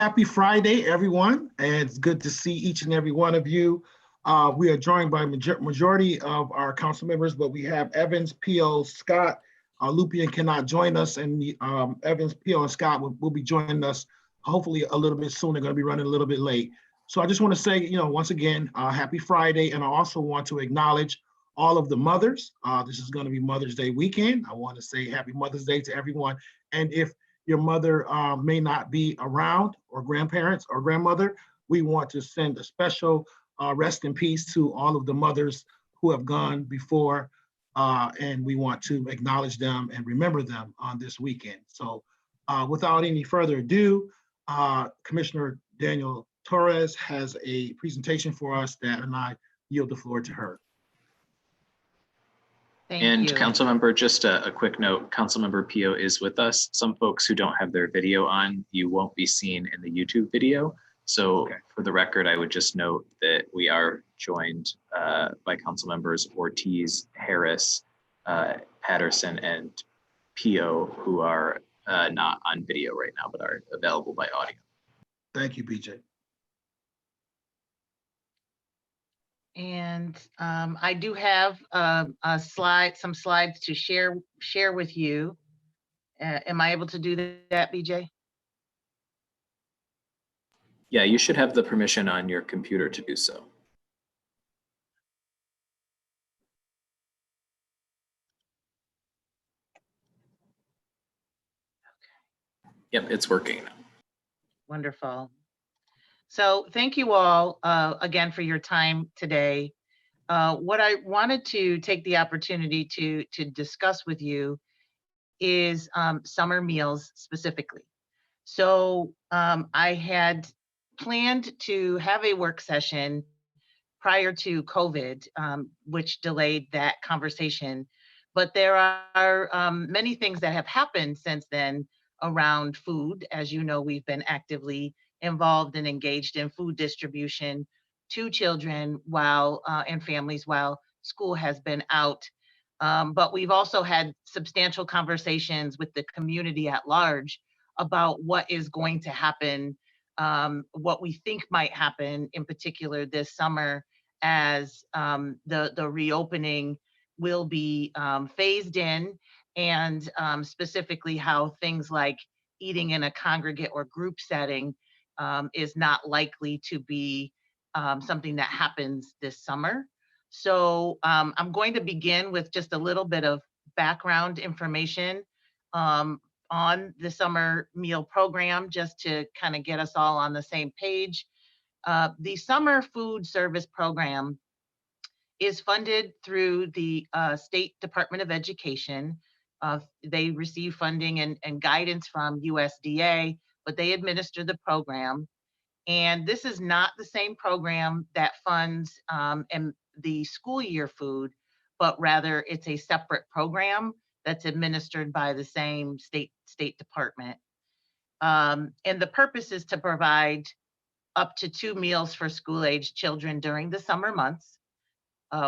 Happy Friday, everyone, and it's good to see each and every one of you. We are joined by majority of our council members, but we have Evans, Pio, Scott. Lupian cannot join us, and Evans, Pio, and Scott will be joining us hopefully a little bit soon. They're going to be running a little bit late. So I just want to say, once again, happy Friday, and I also want to acknowledge all of the mothers. This is going to be Mother's Day weekend. I want to say happy Mother's Day to everyone. And if your mother may not be around, or grandparents or grandmother, we want to send a special rest in peace to all of the mothers who have gone before, and we want to acknowledge them and remember them on this weekend. So without any further ado, Commissioner Daniel Torres has a presentation for us and I yield the floor to her. And Councilmember, just a quick note, Councilmember Pio is with us. Some folks who don't have their video on, you won't be seen in the YouTube video. So for the record, I would just note that we are joined by Councilmembers Ortiz, Harris, Patterson, and Pio, who are not on video right now, but are available by audio. Thank you, BJ. And I do have some slides to share with you. Am I able to do that, BJ? Yeah, you should have the permission on your computer to do so. Okay. Yep, it's working now. Wonderful. So thank you all again for your time today. What I wanted to take the opportunity to discuss with you is summer meals specifically. So I had planned to have a work session prior to COVID, which delayed that conversation. But there are many things that have happened since then around food. As you know, we've been actively involved and engaged in food distribution to children and families while school has been out. But we've also had substantial conversations with the community at large about what is going to happen, what we think might happen in particular this summer as the reopening will be phased in, and specifically how things like eating in a congregate or group setting is not likely to be something that happens this summer. So I'm going to begin with just a little bit of background information on the summer meal program, just to kind of get us all on the same page. The Summer Food Service Program is funded through the State Department of Education. They receive funding and guidance from USDA, but they administer the program. And this is not the same program that funds the school year food, but rather it's a separate program that's administered by the same state department. And the purpose is to provide up to 2 meals for school-age children during the summer months.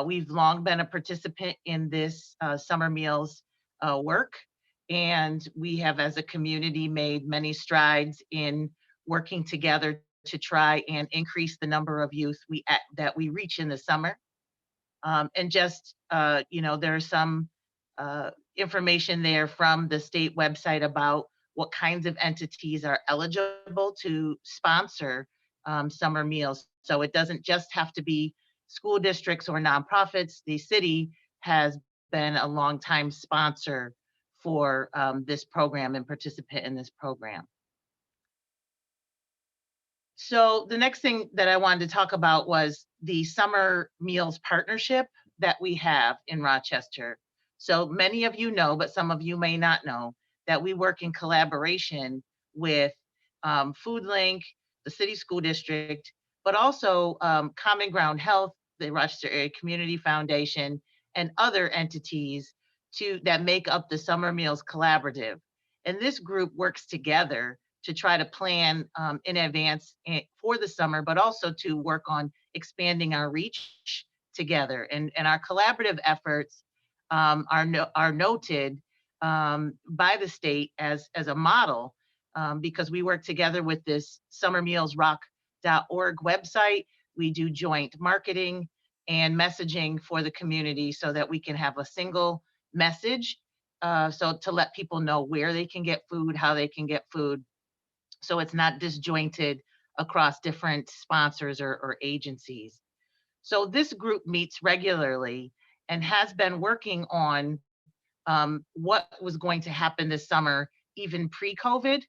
We've long been a participant in this summer meals work, and we have as a community made many strides in working together to try and increase the number of youth that we reach in the summer. And just, there's some information there from the state website about what kinds of entities are eligible to sponsor summer meals. So it doesn't just have to be school districts or nonprofits. The city has been a longtime sponsor for this program and participant in this program. So the next thing that I wanted to talk about was the Summer Meals Partnership that we have in Rochester. So many of you know, but some of you may not know, that we work in collaboration with FoodLink, the City School District, but also Common Ground Health, the Rochester Area Community Foundation, and other entities that make up the Summer Meals Collaborative. And this group works together to try to plan in advance for the summer, but also to work on expanding our reach together. And our collaborative efforts are noted by the state as a model because we work together with this summermealsrock.org website. We do joint marketing and messaging for the community so that we can have a single message. So to let people know where they can get food, how they can get food. So it's not disjointed across different sponsors or agencies. So this group meets regularly and has been working on what was going to happen this summer, even pre-COVID.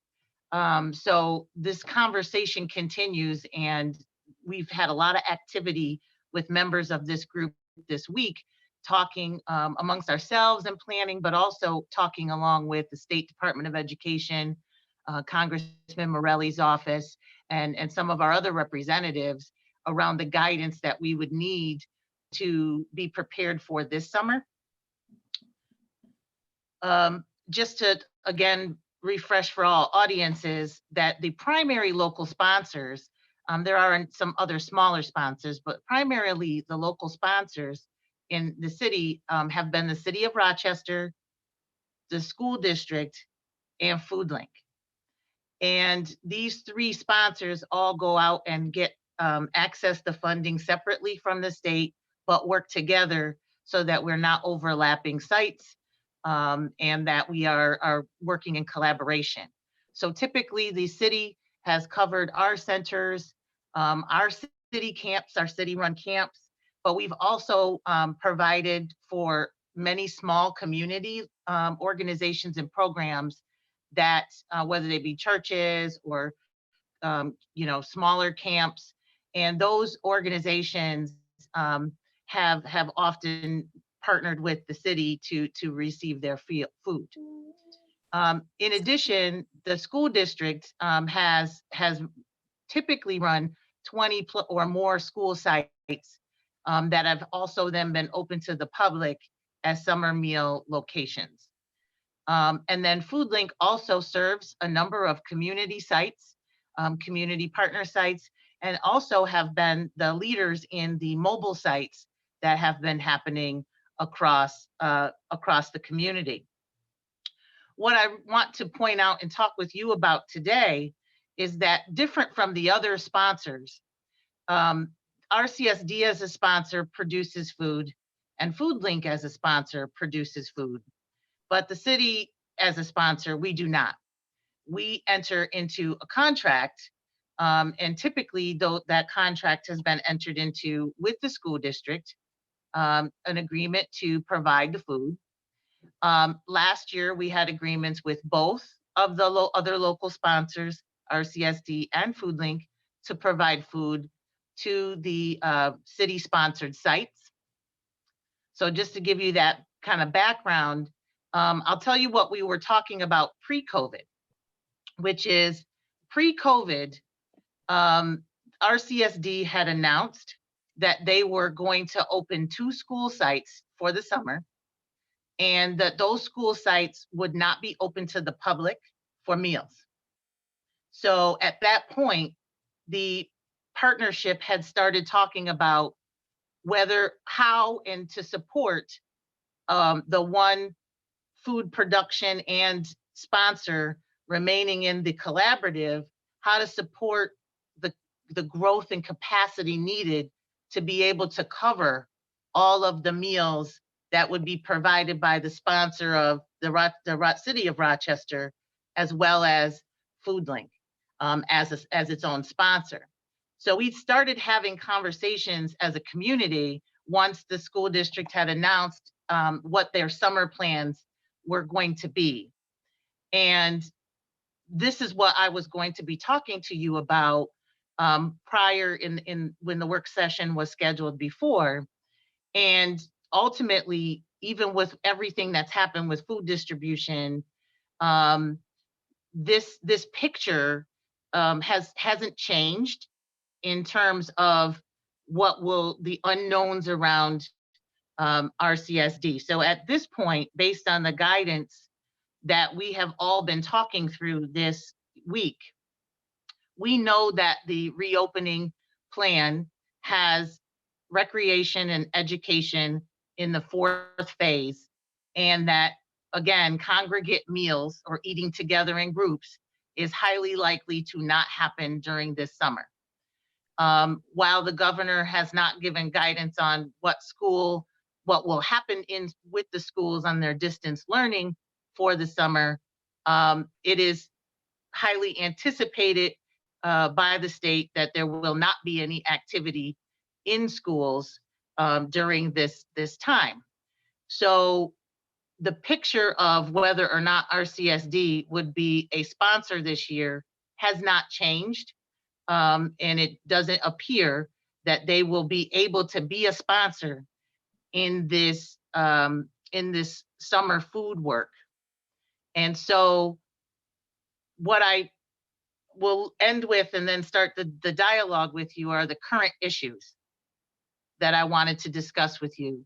So this conversation continues, and we've had a lot of activity with members of this group this week, talking amongst ourselves and planning, but also talking along with the State Department of Education, Congressman Morelli's office, and some of our other representatives around the guidance that we would need to be prepared for this summer. Just to, again, refresh for all audiences that the primary local sponsors, there are some other smaller sponsors, but primarily the local sponsors in the city have been the City of Rochester, the school district, and FoodLink. And these three sponsors all go out and get access to funding separately from the state, but work together so that we're not overlapping sites and that we are working in collaboration. So typically the city has covered our centers, our city camps, our city-run camps, but we've also provided for many small community organizations and programs that whether they be churches or smaller camps, and those organizations have often partnered with the city to receive their food. In addition, the school district has typically run 20 or more school sites that have also then been open to the public as summer meal locations. And then FoodLink also serves a number of community sites, community partner sites, and also have been the leaders in the mobile sites that have been happening across the community. What I want to point out and talk with you about today is that different from the other sponsors, RCSD as a sponsor produces food, and FoodLink as a sponsor produces food. But the city as a sponsor, we do not. We enter into a contract, and typically though that contract has been entered into with the school district, an agreement to provide the food. Last year, we had agreements with both of the other local sponsors, RCSD and FoodLink, to provide food to the city-sponsored sites. So just to give you that kind of background, I'll tell you what we were talking about pre-COVID, which is pre-COVID, RCSD had announced that they were going to open 2 school sites for the summer, and that those school sites would not be open to the public for meals. So at that point, the partnership had started talking about how and to support the one food production and sponsor remaining in the collaborative, how to support the growth and capacity needed to be able to cover all of the meals that would be provided by the sponsor of the City of Rochester, as well as FoodLink as its own sponsor. So we started having conversations as a community once the school district had announced what their summer plans were going to be. And this is what I was going to be talking to you about prior when the work session was scheduled before. And ultimately, even with everything that's happened with food distribution, this picture hasn't changed in terms of what will the unknowns around RCSD. So at this point, based on the guidance that we have all been talking through this week, we know that the reopening plan has recreation and education in the 4th phase, and that, again, congregate meals or eating together in groups is highly likely to not happen during this summer. While the governor has not given guidance on what will happen with the schools on their distance learning for the summer, it is highly anticipated by the state that there will not be any activity in schools during this time. So the picture of whether or not RCSD would be a sponsor this year has not changed. And it doesn't appear that they will be able to be a sponsor in this summer food work. And so what I will end with and then start the dialogue with you are the current issues that I wanted to discuss with you.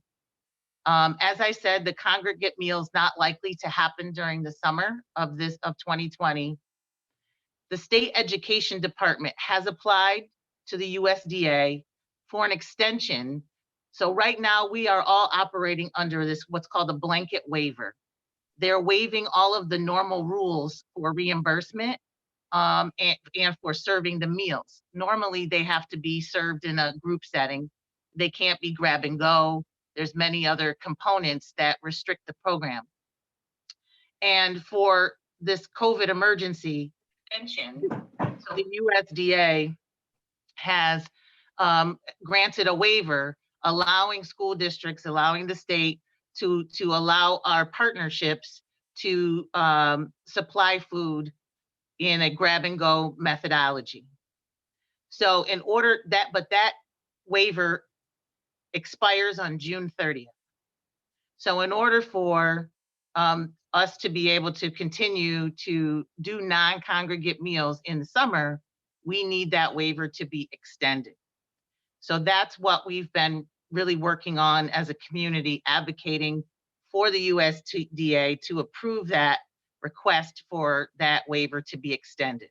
As I said, the congregate meal is not likely to happen during the summer of 2020. The state education department has applied to the USDA for an extension. So right now we are all operating under this, what's called a blanket waiver. They're waiving all of the normal rules for reimbursement and for serving the meals. Normally they have to be served in a group setting. They can't be grab and go. There's many other components that restrict the program. And for this COVID emergency extension, so the USDA has granted a waiver allowing school districts, allowing the state to allow our partnerships to supply food in a grab and go methodology. So in order but that waiver expires on June 30th. So in order for us to be able to continue to do non-congregate meals in the summer, we need that waiver to be extended. So that's what we've been really working on as a community, advocating for the USDA to approve that request for that waiver to be extended.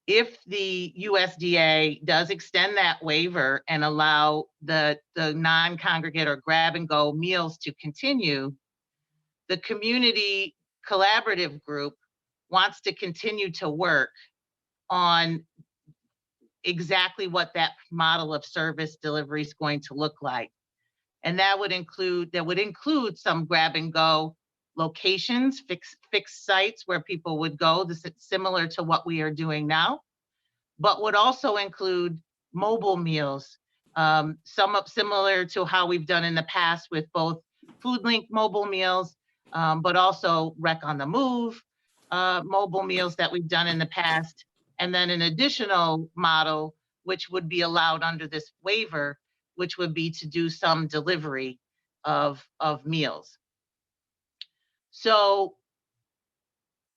If the USDA does extend that waiver and allow the non-congregate or grab and go meals to continue, the community collaborative group wants to continue to work on exactly what that model of service delivery is going to look like. And that would include some grab and go locations, fixed sites where people would go. This is similar to what we are doing now, but would also include mobile meals, somewhat similar to how we've done in the past with both FoodLink mobile meals, but also Rec on the Move mobile meals that we've done in the past. And then an additional model, which would be allowed under this waiver, which would be to do some delivery of meals. So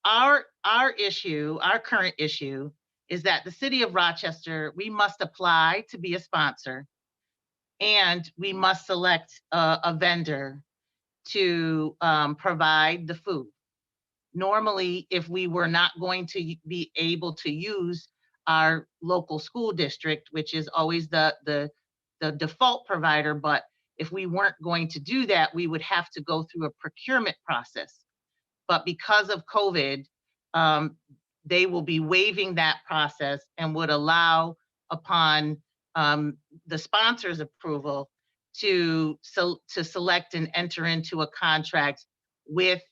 our current issue is that the city of Rochester, we must apply to be a sponsor, and we must select a vendor to provide the food. Normally, if we were not going to be able to use our local school district, which is always the default provider, but if we weren't going to do that, we would have to go through a procurement process. But because of COVID, they will be waiving that process and would allow, upon the sponsor's approval, to select and enter into a contract with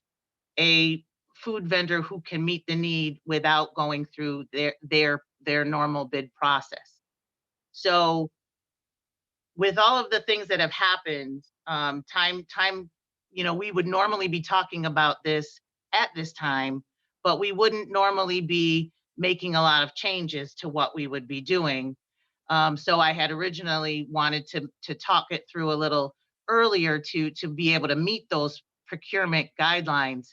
a food vendor who can meet the need without going through their normal bid process. So with all of the things that have happened, we would normally be talking about this at this time, but we wouldn't normally be making a lot of changes to what we would be doing. So I had originally wanted to talk it through a little earlier to be able to meet those procurement guidelines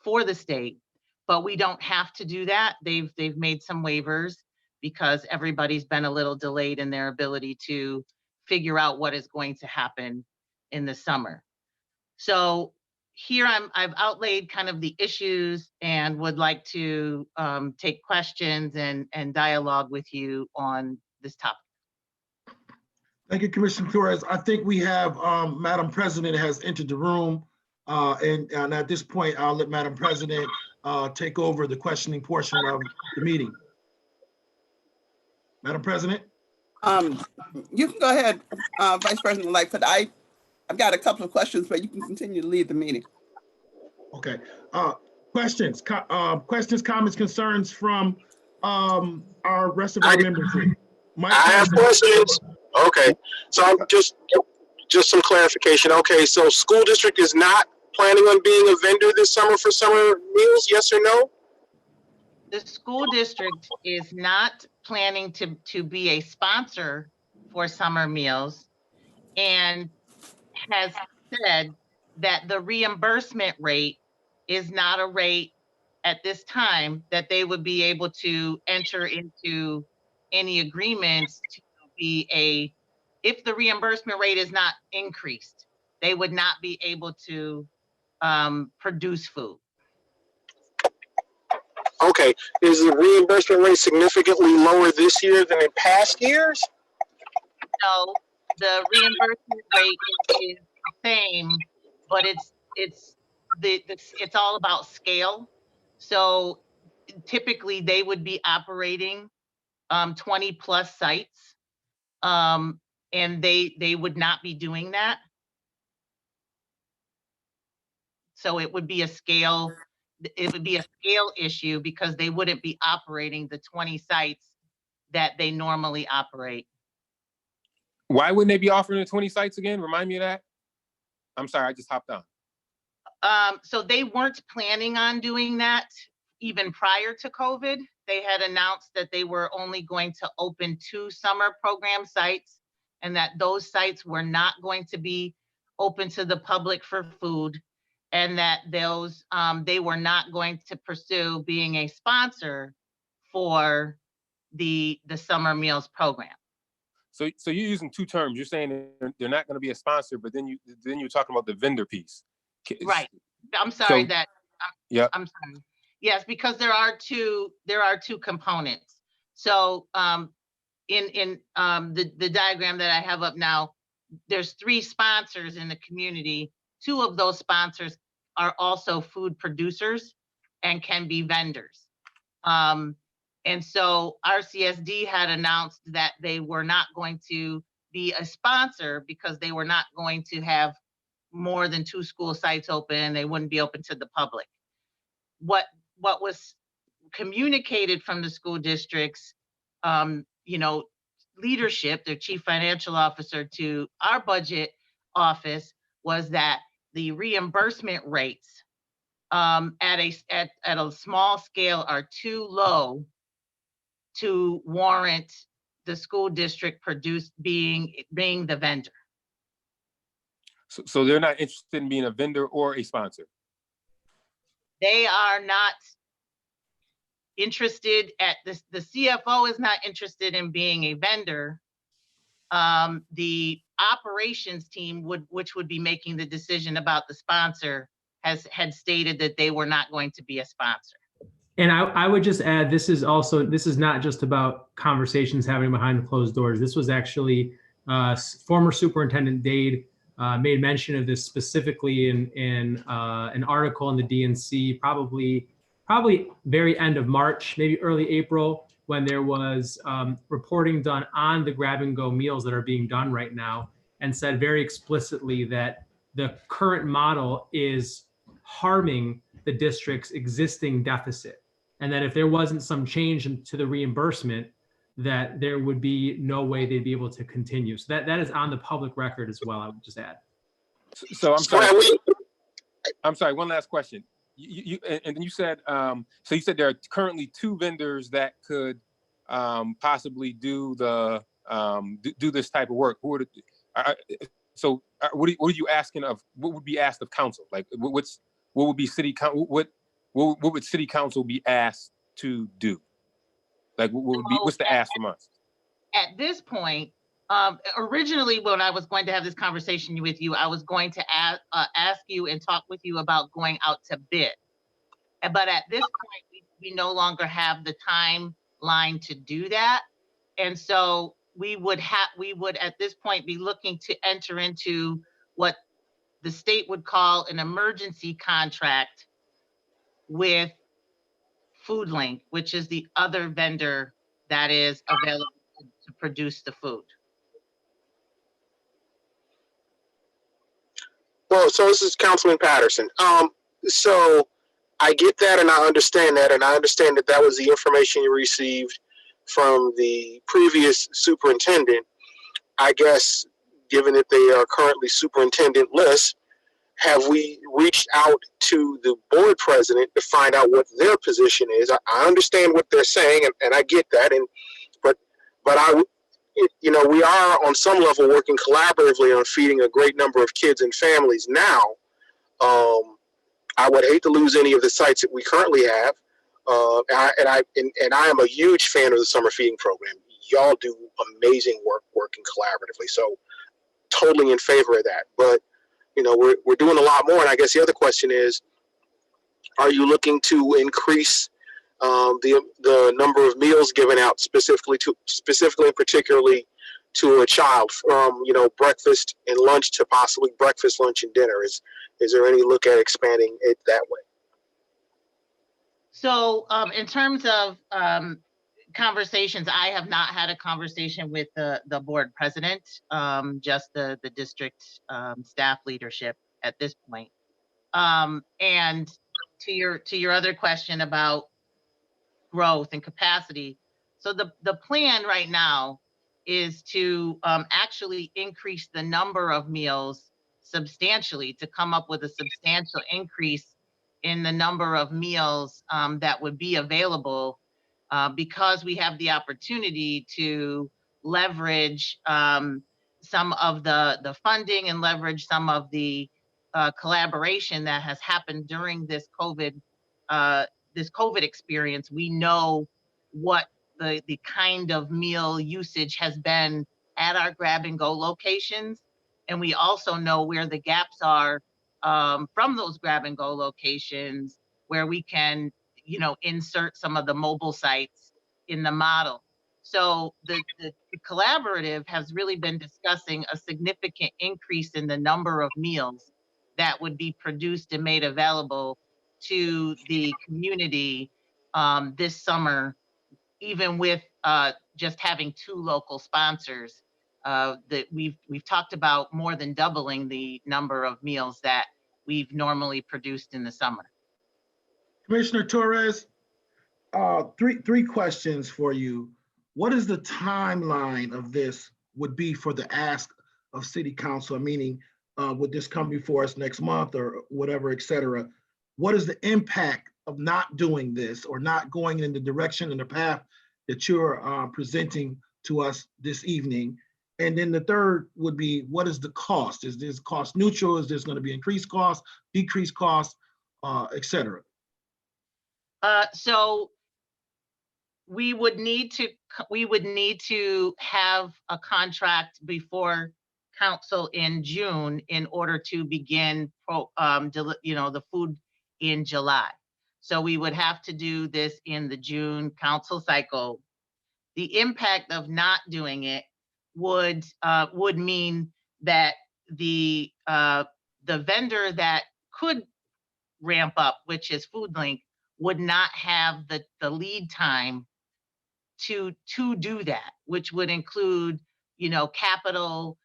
for the state, but we don't have to do that. They've made some waivers because everybody's been a little delayed in their ability to figure out what is going to happen in the summer. So here I've outlaid kind of the issues and would like to take questions and dialogue with you on this topic. Thank you, Commissioner Torres. I think we have Madam President has entered the room. And at this point, I'll let Madam President take over the questioning portion of the meeting. Madam President? You can go ahead, Vice President-elect, but I've got a couple of questions, but you can continue to lead the meeting. Okay. Questions, comments, concerns from our rest of our members here? Mike I have Tyson. questions. Okay, so I'm just some clarification. Okay, so school district is not planning on being a vendor this summer for summer meals, yes or no? The school district is not planning to be a sponsor for summer meals and has said that the reimbursement rate is not a rate at this time that they would be able to enter into any agreements to be if the reimbursement rate is not increased, they would not be able to produce food. Okay, is the reimbursement rate significantly lower this year than in past years? No, the reimbursement rate is the same, but it's all about scale. So typically they would be operating 20 plus sites, and they would not be doing that. So it would be a scale issue because they wouldn't be operating the 20 sites that they normally operate. Why wouldn't they be offering the 20 sites again? Remind me of that. I'm sorry, I just hopped on. So they weren't planning on doing that even prior to COVID. They had announced that they were only going to open 2 summer program sites and that those sites were not going to be open to the public for food, and that they were not going to pursue being a sponsor for the summer meals program. So you're using 2 terms. You're saying they're not going to be a sponsor, but then you're talking about the vendor piece. Right. I'm sorry yeah. I'm sorry. Yes, because there are two components. So in the diagram that I have up now, there's 3 sponsors in the community. 2 of those sponsors are also food producers and can be vendors. And so RCSD had announced that they were not going to be a sponsor because they were not going to have more than 2 school sites open and they wouldn't be open to the public. What was communicated from the school districts, leadership, their chief financial officer, to our budget office was that the reimbursement rates at a small scale are too low to warrant the school district being the vendor. So they're not interested in being a vendor or a sponsor? They are not interested the CFO is not interested in being a vendor. The operations team which would be making the decision about the sponsor had stated that they were not going to be a sponsor. And I would just add, this is not just about conversations happening behind the closed doors. This was actually former Superintendent Dade made mention of this specifically in an article in the DNC, probably very end of March, maybe early April, when there was reporting done on the grab-and-go meals that are being done right now, and said very explicitly that the current model is harming the district's existing deficit, and that if there wasn't some change to the reimbursement, that there would be no way they'd be able to continue. So that is on the public record as well, I would just add. So I'm sorry, one last question. And you said, so you said there are currently 2 vendors that could possibly do this type of work. What are you asking of? What would be asked of council? Like, what would be city council? What would city council be asked to do? Like, what's the ask from us? At this point, originally when I was going to have this conversation with you, I was going to ask you and talk with you about going out to bid. But at this point, we no longer have the timeline to do that. And so we would at this point be looking to enter into what the state would call an emergency contract with Food Link, which is the other vendor that is available to produce the food. Well, so this is Councilman Patterson. So I get that and I understand that, and I understand that that was the information you received from the previous superintendent. I guess, given that they are currently superintendent-less, have we reached out to the board president to find out what their position is? I understand what they're saying, and I get that, but you know, we are on some level working collaboratively on feeding a great number of kids and families now. I would hate to lose any of the sites that we currently have, and I am a huge fan of the summer feeding program. Y'all do amazing work working collaboratively, so totally in favor of that. But you know, we're doing a lot more, and I guess the other question is, are you looking to increase the number of meals given out specifically and particularly to a child, from, you know, breakfast and lunch to possibly breakfast, lunch, and dinner? Is there any look at expanding it that way? So in terms of conversations, I have not had a conversation with the board president, just the district staff leadership at this point. And to your other question about growth and capacity, so the plan right now is to actually increase the number of meals substantially, to come up with a substantial increase in the number of meals that would be available, because we have the opportunity to leverage some of the funding and leverage some of the collaboration that has happened during this COVID experience. We know what the kind of meal usage has been at our grab and go locations. And we also know where the gaps are from those grab and go locations, where we can, you know, insert some of the mobile sites in the model. So the collaborative has really been discussing a significant increase in the number of meals that would be produced and made available to the community this summer, even with just having 2 local sponsors. That we've talked about more than doubling the number of meals that we've normally produced in the summer. Commissioner Torres, three questions for you. What is the timeline of this would be for the ask of City Council? Meaning, would this come before us next month or whatever, et cetera? What is the impact of not doing this or not going in the direction and the path that you're presenting to us this evening? And then the third would be, what is the cost? Is this cost neutral? Is this going to be increased cost, decreased cost, et cetera? So we would need to have a contract before council in June in order to begin the food in July. So we would have to do this in the June council cycle. The impact of not doing it would mean that the vendor that could ramp up, which is Food Link, would not have the lead time to do that, which would include, you know, capital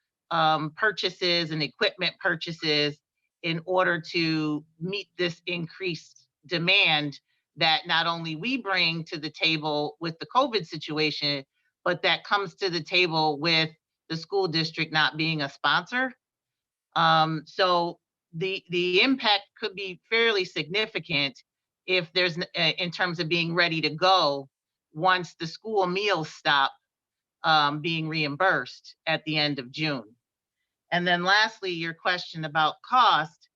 purchases and equipment purchases in order to meet this increased demand that not only we bring to the table with the COVID situation, but that comes to the table with the school district not being a sponsor. So the impact could be fairly significant if there's, in terms of being ready to go once the school meals stop being reimbursed at the end of June. And then lastly, your question about cost.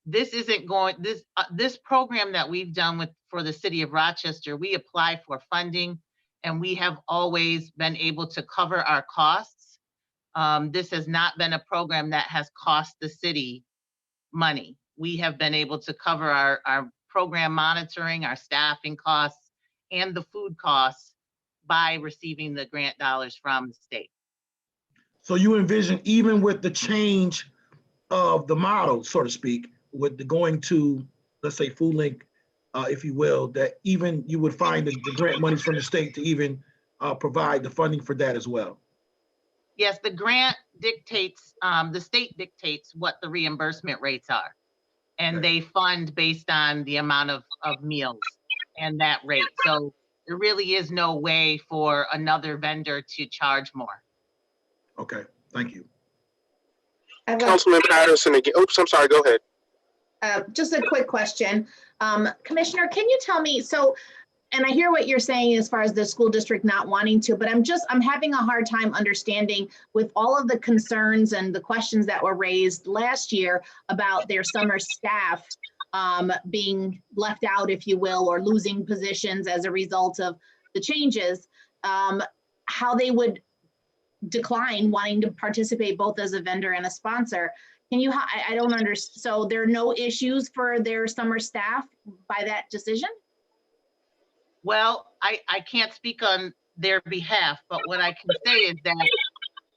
This program that we've done for the city of Rochester, we apply for funding and we have always been able to cover our costs. This has not been a program that has cost the city money. We have been able to cover our program monitoring, our staffing costs, and the food costs by receiving the grant dollars from the state. So you envision, even with the change of the model, so to speak, with the going to, let's say, Food Link if you will, that even you would find the grant monies from the state to even provide the funding for that as well. Yes, the grant dictates, the state dictates what the reimbursement rates are. And Okay. they fund based on the amount of meals and that rate. So there really is no way for another vendor to charge more. Okay, thank you. I have Councilman Patterson again. Oops, I'm sorry. Go ahead. just a quick question. Commissioner, can you tell me, so, and I hear what you're saying as far as the school district not wanting to, but I'm having a hard time understanding with all of the concerns and the questions that were raised last year about their summer staff being left out, if you will, or losing positions as a result of the changes, how they would decline wanting to participate both as a vendor and a sponsor. Can you, I don't understand. So there are no issues for their summer staff by that decision? Well, I can't speak on their behalf, but what I can say is that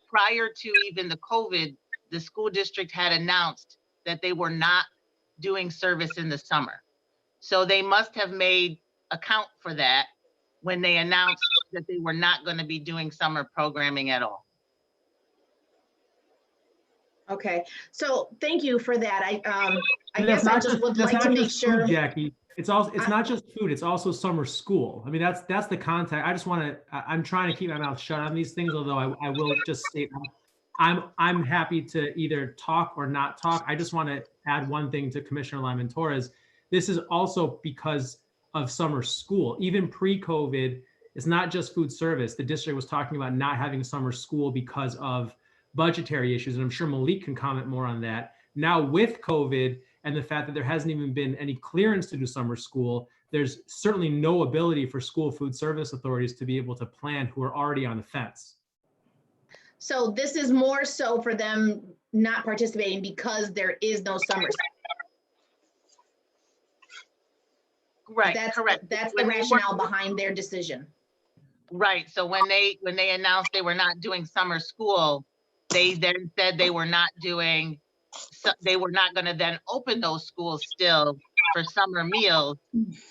prior to even the COVID, the school district had announced that they were not doing service in the summer. So they must have made account for that when they announced that they were not going to be doing summer programming at all. Okay, so thank you for that. I And guess I not just would that's like to not make just sure. food, Jackie. It's I- not just food, it's also summer school. I mean, that's the context. I just want to, I'm trying to keep my mouth shut on these things, although I will just state, I'm happy to either talk or not talk. I just want to add one thing to Commissioner Lyman Torres. This is also because of summer school. Even pre-COVID, it's not just food service. The district was talking about not having summer school because of budgetary issues, and I'm sure Malik can comment more on that. Now with COVID and the fact that there hasn't even been any clearance to do summer school, there's certainly no ability for school food service authorities to be able to plan who are already on the fence. So this is more so for them not participating because there is no summer. Right, correct. That's the When they were- rationale behind their decision. Right. So when they announced they were not doing summer school, they then said they were not doing, they were not going to then open those schools still for summer meals.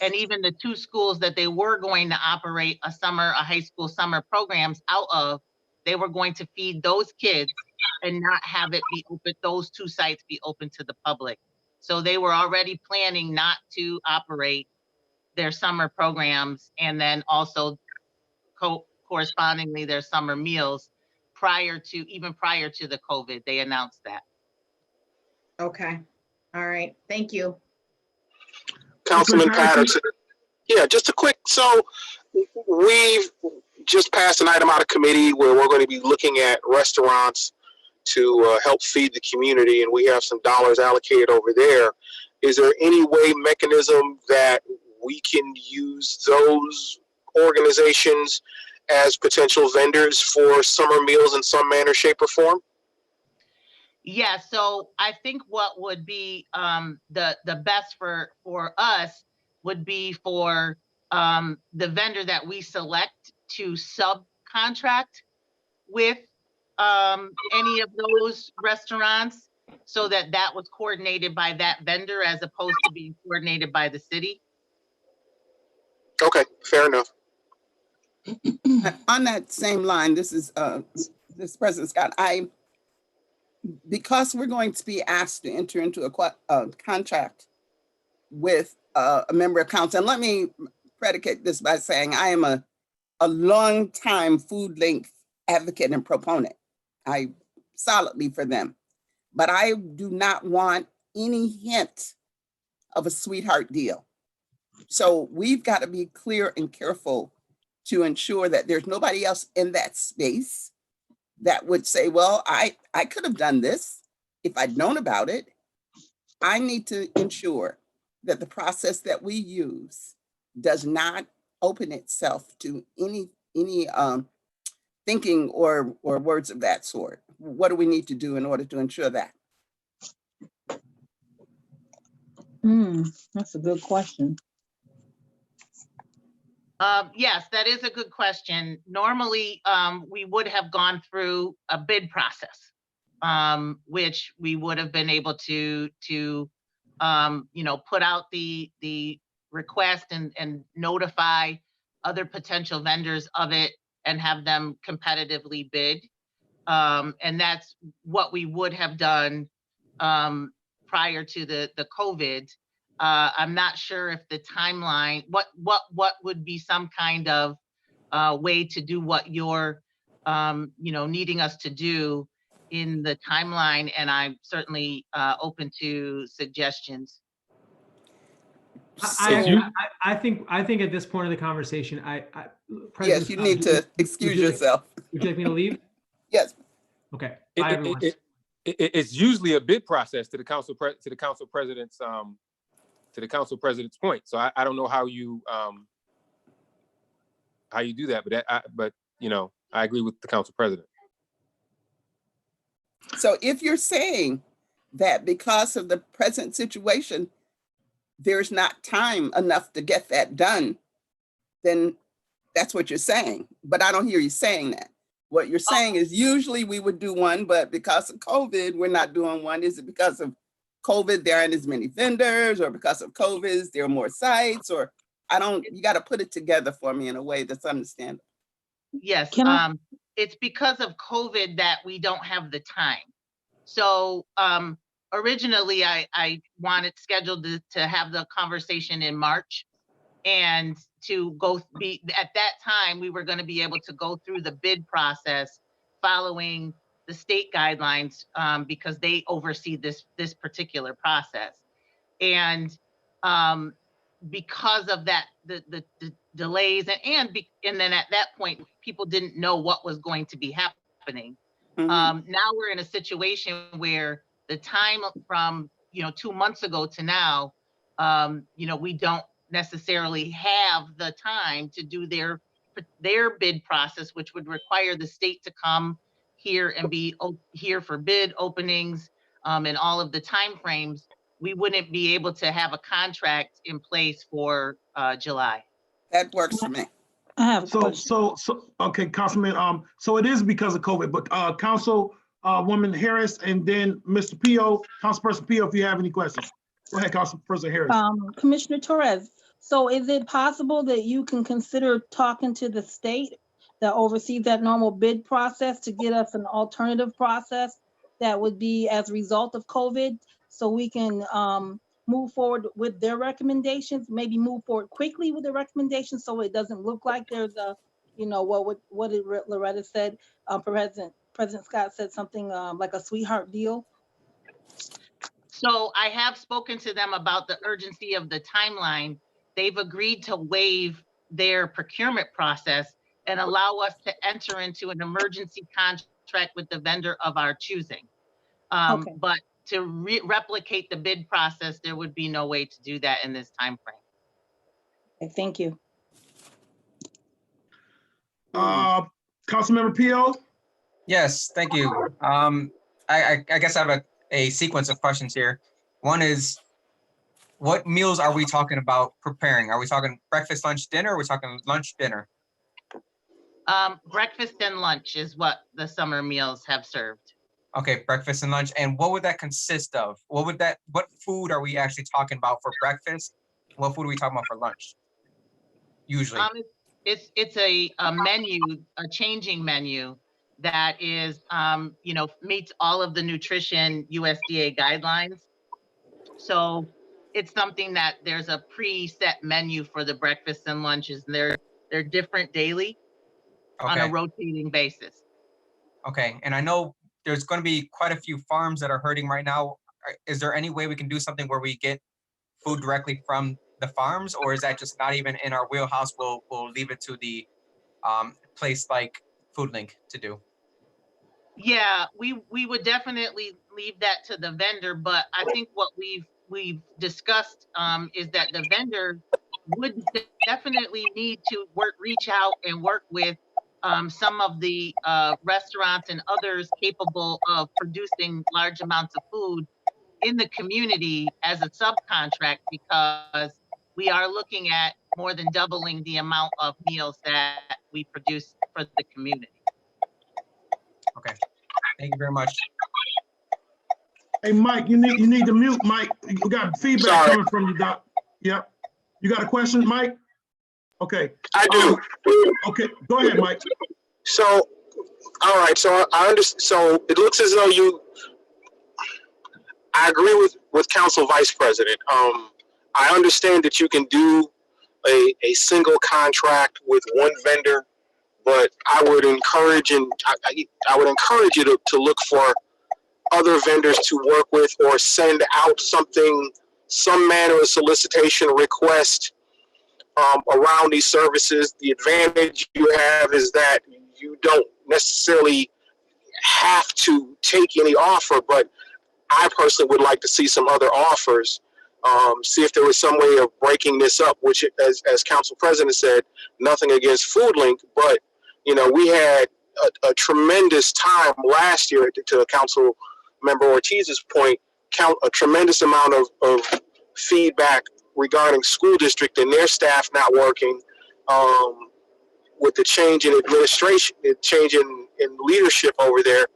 And even the two schools that they were going to operate a high school summer programs out of, they were going to feed those kids and not have it be open, those two sites be open to the public. So they were already planning not to operate their summer programs and then also correspondingly their summer meals even prior to the COVID. They announced that. Okay, all right, thank you. Councilman Patterson. Yeah, just a quick, so we've just passed an item out of committee where we're going to be looking at restaurants to help feed the community, and we have some dollars allocated over there. Is there any mechanism that we can use those organizations as potential vendors for summer meals in some manner, shape, or form? Yeah, so I think what would be the best for us would be for the vendor that we select to subcontract with any of those restaurants, so that was coordinated by that vendor as opposed to being coordinated by the city. Okay, fair enough. On that same line, this is President Scott. Because we're going to be asked to enter into a contract with a member of council, and let me predicate this by saying I am a long time Food Link advocate and proponent. I solidly for them, but I do not want any hint of a sweetheart deal. So we've got to be clear and careful to ensure that there's nobody else in that space that would say, well, I could have done this if I'd known about it. I need to ensure that the process that we use does not open itself to any thinking or words of that sort. What do we need to do in order to ensure that? That's a good question. Yes, that is a good question. Normally, we would have gone through a bid process, which we would have been able to put out the request and notify other potential vendors of it and have them competitively bid. And that's what we would have done prior to the COVID. I'm not sure if the timeline, what would be some kind of way to do what you're needing us to do in the timeline, and I'm certainly open to suggestions. I think at this point of the conversation, Yes, you need to excuse yourself. Would you like me to leave? Yes. Okay. Bye, everyone. It's usually a bid process to the council president's point. So I don't know how you do that, but I agree with the council president. So if you're saying that because of the present situation, there's not time enough to get that done, then that's what you're saying. But I don't hear you saying that. What you're saying is usually we would do one, but because of COVID, we're not doing one. Is it because of COVID, there aren't as many vendors, or because of COVID, there are more sites, or you got to put it together for me in a way that's understandable. Yes, it's because of COVID that we don't have the time. So originally I wanted scheduled to have the conversation in March, and at that time, we were going to be able to go through the bid process following the state guidelines because they oversee this particular process. And because of that, the delays and then at that point, people didn't know what was going to be happening. Mm-hmm. Now we're in a situation where the time from 2 months ago to now, we don't necessarily have the time to do their bid process, which would require the state to come here and be here for bid openings and all of the timeframes. We wouldn't be able to have a contract in place for July. That works for me. I have a question. So okay, Councilman. So it is because of COVID, but Councilwoman Harris, and then Mr. Pio, Councilperson Pio, if you have any questions. Go ahead, Councilperson Harris. Commissioner Torres, so is it possible that you can consider talking to the state that oversees that normal bid process to get us an alternative process that would be as a result of COVID, so we can move forward with their recommendations, maybe move forward quickly with the recommendations, so it doesn't look like there's a, what did Loretta said? President Scott said something like a sweetheart deal. So I have spoken to them about the urgency of the timeline. They've agreed to waive their procurement process and allow us to enter into an emergency contract with the vendor of our choosing. Okay. But to replicate the bid process, there would be no way to do that in this time frame. Okay, thank you. Councilmember Pio? Yes, thank you. I guess I have a sequence of questions here. One is, what meals are we talking about preparing? Are we talking breakfast, lunch, dinner? Or are we talking lunch, dinner? Breakfast and lunch is what the summer meals have served. Okay, breakfast and lunch. And what would that consist of? What food are we actually talking about for breakfast? What food are we talking about for lunch? Usually. It's a menu, a changing menu that is, meets all of the nutrition USDA guidelines. So it's something that there's a preset menu for the breakfast and lunches. And they're different daily on a rotating basis. Okay, and I know there's going to be quite a few farms that are hurting right now. Is there any way we can do something where we get food directly from the farms, or is that just not even in our wheelhouse? We'll leave it to the place like FoodLink to do. Yeah, we would definitely leave that to the vendor, but I think what we've discussed is that the vendor would definitely need to reach out and work with some of the restaurants and others capable of producing large amounts of food in the community as a subcontract, because we are looking at more than doubling the amount of meals that we produce for the community. Okay, thank you very much. Hey, Mike, you need to mute, Mike. You got feedback coming from you, Doc. Yep. You got a question, Mike? Okay. I do. Okay, go ahead, Mike. So, all right. So I understand. So it looks as though I agree with Council Vice President. I understand that you can do a single contract with one vendor, but I would encourage I would encourage you to look for other vendors to work with, or send out some manner of solicitation request around these services. The advantage you have is that you don't necessarily have to take any offer, but I personally would like to see some other offers. See if there was some way of breaking this up, which, as Council President said, nothing against FoodLink, but we had a tremendous time last year, to Council Member Ortiz's point, a tremendous amount of feedback regarding school district and their staff not working, with the change in administration, the change in leadership over there.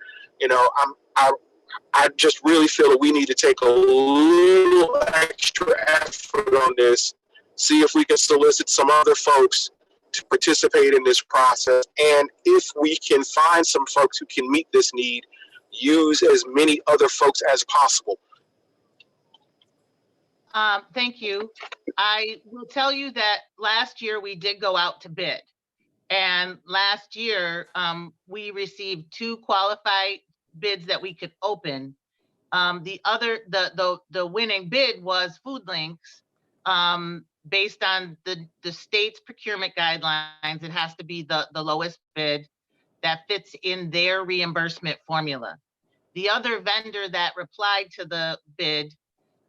I just really feel that we need to take a little extra effort on this, see if we can solicit some other folks to participate in this process. And if we can find some folks who can meet this need, use as many other folks as possible. Thank you. I will tell you that last year we did go out to bid. And last year, we received 2 qualified bids that we could open. The winning bid was FoodLink's. Based on the state's procurement guidelines, it has to be the lowest bid that fits in their reimbursement formula. The other vendor that replied to the bid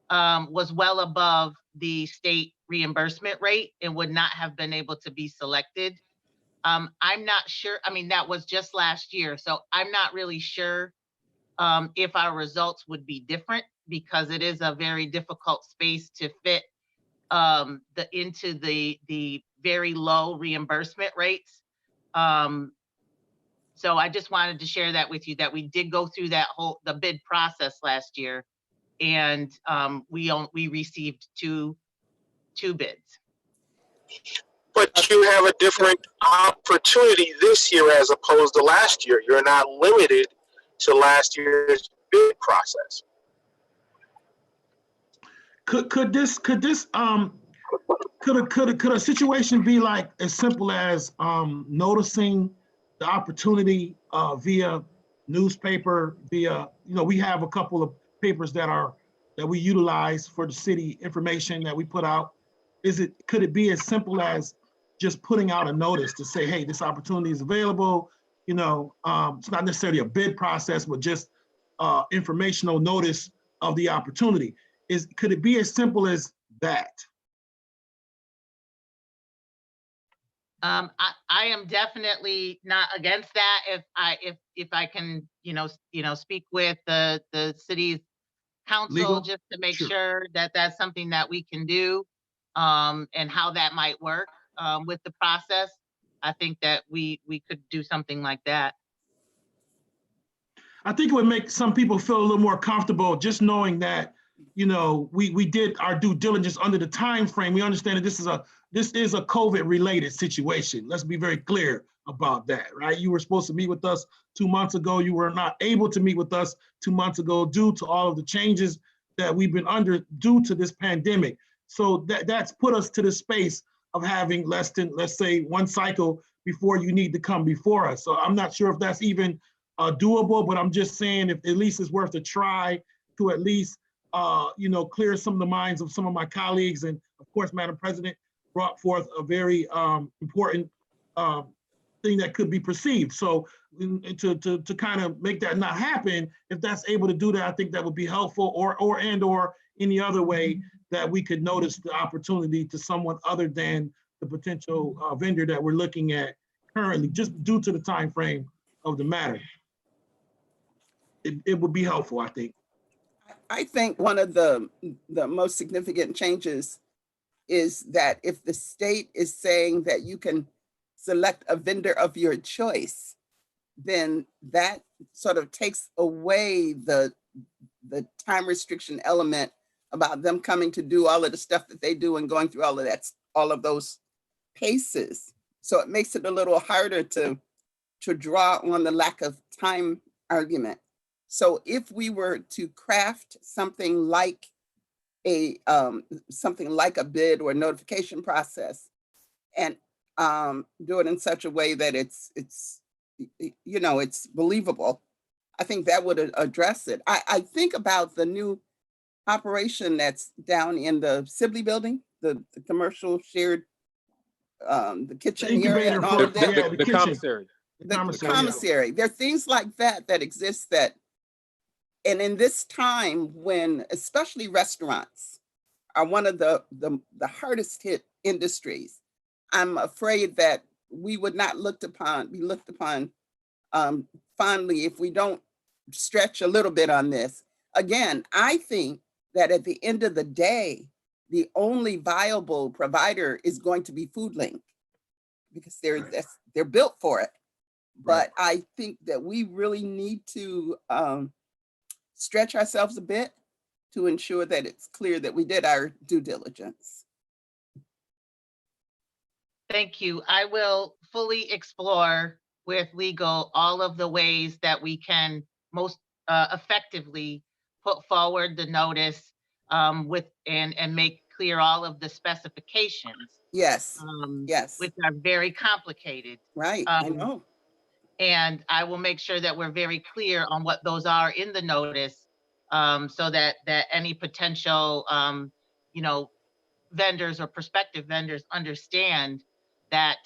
was well above the state reimbursement rate and would not have been able to be selected. I'm not sure, that was just last year, so I'm not really sure if our results would be different, because it is a very difficult space to fit into the very low reimbursement rates. So I just wanted to share that with you, that we did go through the bid process last year, and we received two bids. But you have a different opportunity this year as opposed to last year. You're not limited to last year's bid process. Could a situation be like as simple as noticing the opportunity via newspaper, via, we have a couple of papers that we utilize for the city information that we put out. Could it be as simple as just putting out a notice to say, hey, this opportunity is available? It's not necessarily a bid process, but just informational notice of the opportunity. Could it be as simple as that? I am definitely not against that. If I can, speak with the city's council Legal? just to make Sure. sure that that's something that we can do, and how that might work with the process. I think that we could do something like that. I think it would make some people feel a little more comfortable just knowing that, we did our due diligence under the time frame. We understand that this is a COVID related situation. Let's be very clear about that, right? You were supposed to meet with us 2 months ago. You were not able to meet with us 2 months ago due to all of the changes that we've been under due to this pandemic. So that's put us to the space of having less than, let's say, 1 cycle before you need to come before us. So I'm not sure if that's even doable, but I'm just saying if at least it's worth a try to at least clear some of the minds of some of my colleagues. And of course, Madam President brought forth a very important thing that could be perceived. So to kind of make that not happen, if that's able to do that, I think that would be helpful, or any other way that we could notice the opportunity to someone other than the potential vendor that we're looking at currently, just due to the time frame of the matter. It would be helpful, I think. I think one of the most significant changes is that if the state is saying that you can select a vendor of your choice, then that sort of takes away the time restriction element about them coming to do all of the stuff that they do and going through all of that, all of those paces. So it makes it a little harder to draw on the lack of time argument. So if we were to craft something like a bid or notification process and do it in such a way that it's believable, I think that would address it. I think about the new operation that's down in the Sibley building, the commercial shared, the kitchen area and all of that. The commissary. The commissary. There are things like that that exist that, and in this time when especially restaurants are one of the hardest hit industries, I'm afraid that we would not be looked upon fondly if we don't stretch a little bit on this. Again, I think that at the end of the day, the only viable provider is going to be FoodLink because they're built for it. But I think that we really need to stretch ourselves a bit to ensure that it's clear that we did our due diligence. Thank you. I will fully explore with legal all of the ways that we can most effectively put forward the notice and make clear all of the specifications. Yes, yes. Which are very complicated. Right, I know. And I will make sure that we're very clear on what those are in the notice so that any potential, vendors or prospective vendors understand that,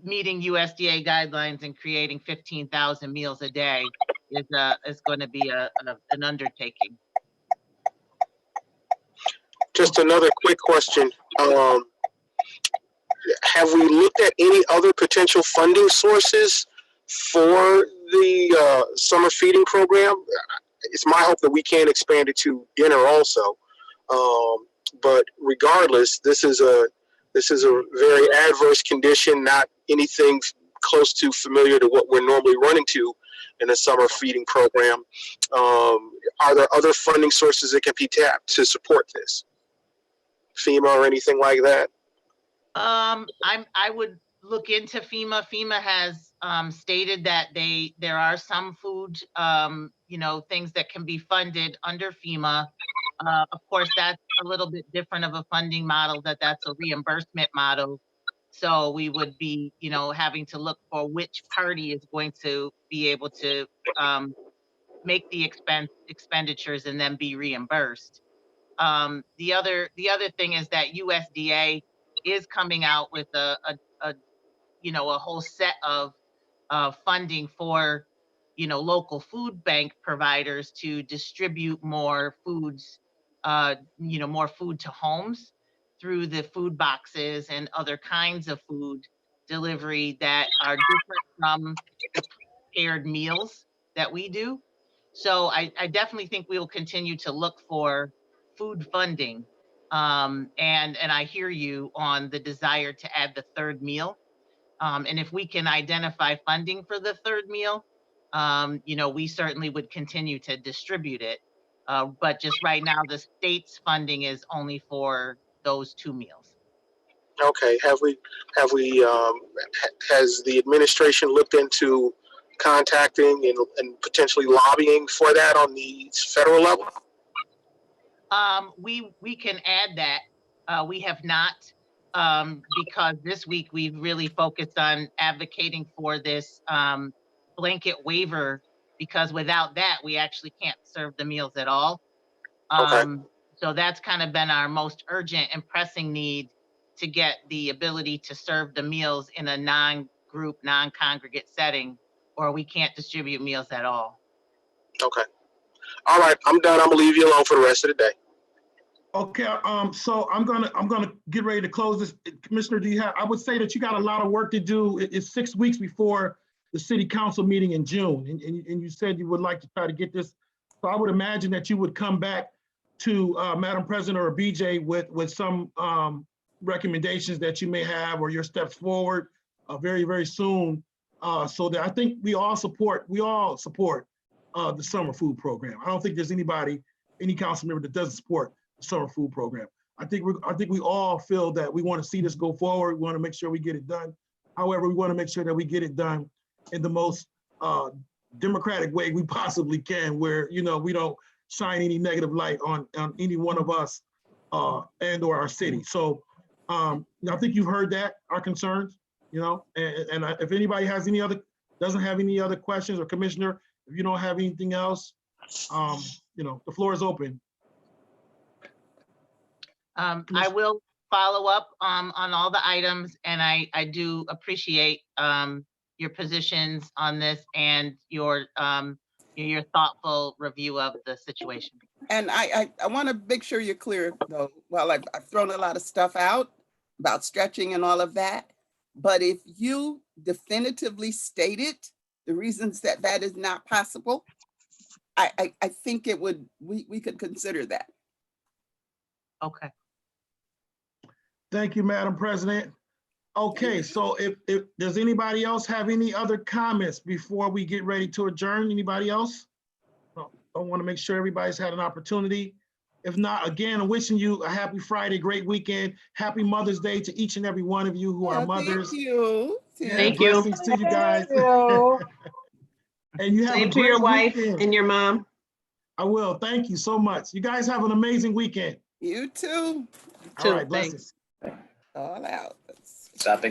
meeting USDA guidelines and creating 15,000 meals a day is going to be an undertaking. Just another quick question. Have we looked at any other potential funding sources for the summer feeding program? It's my hope that we can expand it to dinner also. But regardless, this is a very adverse condition, not anything close to familiar to what we're normally running to in a summer feeding program. Are there other funding sources that can be tapped to support this? FEMA or anything like that? I would look into FEMA. FEMA has stated that there are some food, things that can be funded under FEMA. Of course, that's a little bit different of a funding model, that's a reimbursement model. So we would be, having to look for which party is going to be able to make the expenditures and then be reimbursed. The other thing is that USDA is coming out with a whole set of funding for, local food bank providers to distribute more foods, more food to homes through the food boxes and other kinds of food delivery that are different from the prepared meals that we do. So I definitely think we will continue to look for food funding. And I hear you on the desire to add the third meal. And if we can identify funding for the third meal, we certainly would continue to distribute it. But just right now, the state's funding is only for those 2 meals. Okay. Has the administration looked into contacting and potentially lobbying for that on the federal level? We can add that. We have not, because this week we've really focused on advocating for this blanket waiver, because without that, we actually can't serve the meals at all. Okay. So that's kind of been our most urgent and pressing need, to get the ability to serve the meals in a non-group, non-congregate setting, or we can't distribute meals at all. Okay. All right, I'm done. I'm gonna leave you alone for the rest of the day. Okay, so I'm gonna get ready to close this. Commissioner, I would say that you got a lot of work to do. It's 6 weeks before the city council meeting in June, and you said you would like to try to get this. So I would imagine that you would come back to Madam President or BJ with some recommendations that you may have, or your steps forward very, very soon. So that I think we all support the summer food program. I don't think there's anybody any council member that doesn't support the summer food program. I think we all feel that we want to see this go forward. We want to make sure we get it done. However, we want to make sure that we get it done in the most democratic way we possibly can, where, you know, we don't shine any negative light on any one of us and or our city. So I think you've heard that, our concerns, you know, and if anybody has doesn't have any other questions, or Commissioner, if you don't have anything else, you know, the floor is open. I will follow up on all the items, and I do appreciate your positions on this and your thoughtful review of the situation. And I want to make sure you're clear, though, while I've thrown a lot of stuff out about stretching and all of that, but if you definitively stated the reasons that that is not possible, I think we could consider that. Okay. Thank you, Madam President. Okay, so if does anybody else have any other comments before we get ready to adjourn? Anybody else? I want to make sure everybody's had an opportunity. If not, again, I'm wishing you a happy Friday, great weekend. Happy Mother's Day to each and every one of you who are mothers. Thank you. Yeah, Thank you. blessings to you guys. And you have Same a to your great wife weekend. and your mom. I will. Thank you so much. You guys have an amazing weekend. You too. All right, Thanks. blessings. All out. Stopping.